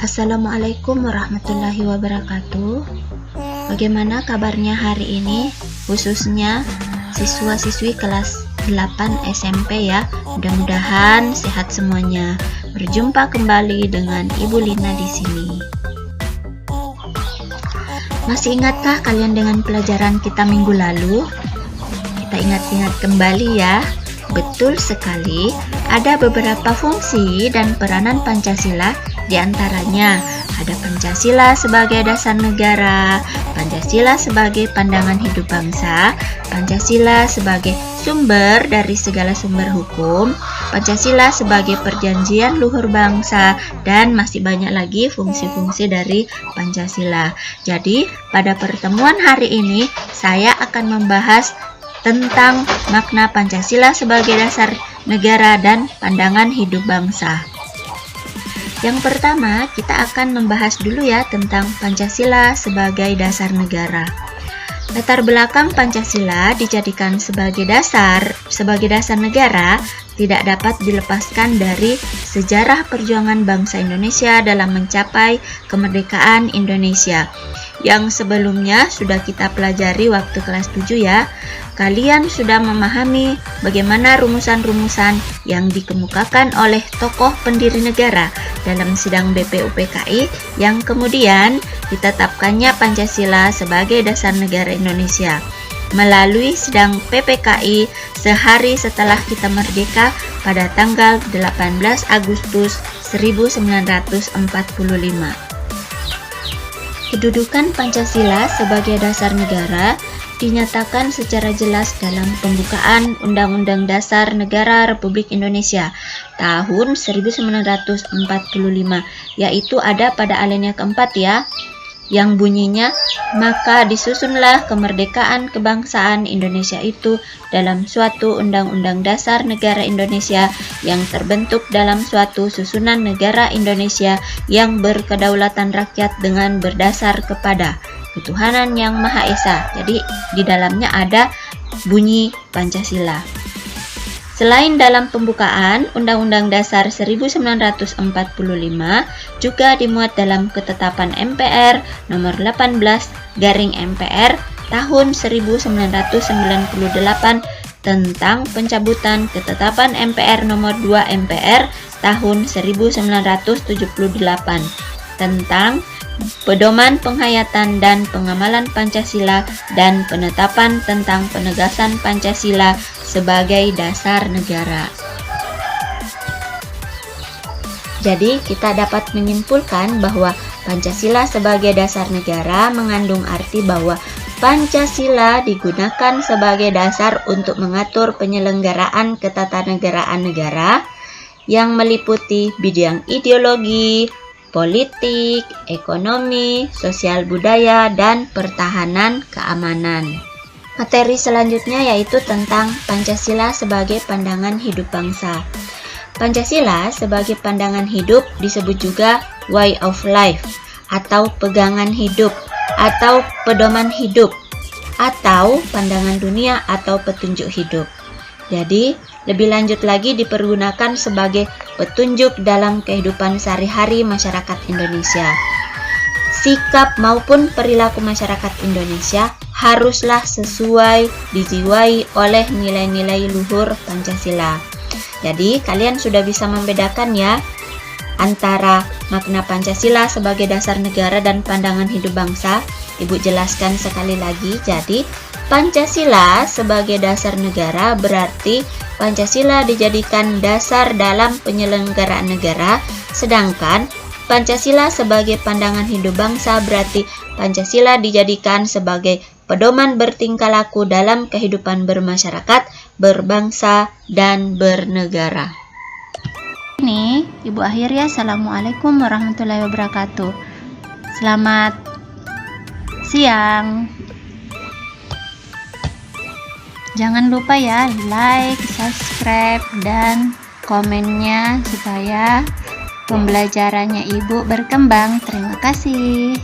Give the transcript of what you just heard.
Assalamualaikum warahmatullahi wabarakatuh. Bagaimana kabarnya hari ini, khususnya siswa-siswi kelas 8 SMP ya. Mudah-mudahan sehat semuanya. Berjumpa kembali dengan Ibu Lina di sini. Masih ingatkah kalian dengan pelajaran kita minggu lalu? Kita ingat-ingat kembali ya. Betul sekali, ada beberapa fungsi dan peranan Pancasila. Di antaranya ada Pancasila sebagai dasar negara, Pancasila sebagai pandangan hidup bangsa, Pancasila sebagai sumber dari segala sumber hukum, Pancasila sebagai perjanjian luhur bangsa, dan masih banyak lagi fungsi-fungsi dari Pancasila. Jadi, pada pertemuan hari ini saya akan membahas tentang makna Pancasila sebagai dasar negara dan pandangan hidup bangsa. Yang pertama, kita akan membahas dulu ya tentang Pancasila sebagai dasar negara. Latar belakang Pancasila dijadikan sebagai dasar negara tidak dapat dilepaskan dari sejarah perjuangan bangsa Indonesia dalam mencapai kemerdekaan Indonesia. Yang sebelumnya sudah kita pelajari waktu kelas 7 ya. Kalian sudah memahami bagaimana rumusan-rumusan yang dikemukakan oleh tokoh pendiri negara dalam sidang BPUPKI yang kemudian ditetapkannya Pancasila sebagai dasar negara Indonesia melalui sidang PPKI sehari setelah kita merdeka pada tanggal 18 Agustus 1945. Kedudukan Pancasila sebagai dasar negara dinyatakan secara jelas dalam pembukaan Undang-Undang Dasar Negara Republik Indonesia tahun 1945, yaitu ada pada alinea keempat ya, yang bunyinya, maka disusunlah kemerdekaan kebangsaan Indonesia itu dalam suatu Undang-Undang Dasar Negara Indonesia yang terbentuk dalam suatu susunan negara Indonesia yang berkedaulatan rakyat dengan berdasar kepada ketuhanan yang Maha Esa. Jadi di dalamnya ada bunyi Pancasila. Selain dalam pembukaan Undang-Undang Dasar 1945 juga dimuat dalam ketetapan MPR nomor 18/MPR tahun 1998 tentang pencabutan ketetapan MPR nomor 2 MPR tahun 1978 tentang pedoman penghayatan dan pengamalan Pancasila dan penetapan tentang penegasan Pancasila sebagai dasar negara. Jadi kita dapat menyimpulkan bahwa Pancasila sebagai dasar negara mengandung arti bahwa Pancasila digunakan sebagai dasar untuk mengatur penyelenggaraan ketatanegaraan negara yang meliputi bidang ideologi, politik, ekonomi, sosial budaya, dan pertahanan keamanan. Materi selanjutnya yaitu tentang Pancasila sebagai pandangan hidup bangsa. Pancasila sebagai pandangan hidup disebut juga way of life, atau pegangan hidup, atau pedoman hidup, atau pandangan dunia atau petunjuk hidup. Jadi, lebih lanjut lagi dipergunakan sebagai petunjuk dalam kehidupan sehari-hari masyarakat Indonesia. Sikap maupun perilaku masyarakat Indonesia haruslah sesuai dijiwai oleh nilai-nilai luhur Pancasila. Jadi, kalian sudah bisa membedakan ya antara makna Pancasila sebagai dasar negara dan pandangan hidup bangsa. Ibu jelaskan sekali lagi. Jadi, Pancasila sebagai dasar negara berarti Pancasila dijadikan dasar dalam penyelenggaraan negara, sedangkan Pancasila sebagai pandangan hidup bangsa berarti Pancasila dijadikan sebagai pedoman bertingkah laku dalam kehidupan bermasyarakat, berbangsa, dan bernegara. Ini Ibu akhir ya. Assalamualaikum warahmatullahi wabarakatuh. Selamat siang. Jangan lupa ya like, subscribe, dan komennya supaya pembelajarannya Ibu berkembang. Terima kasih.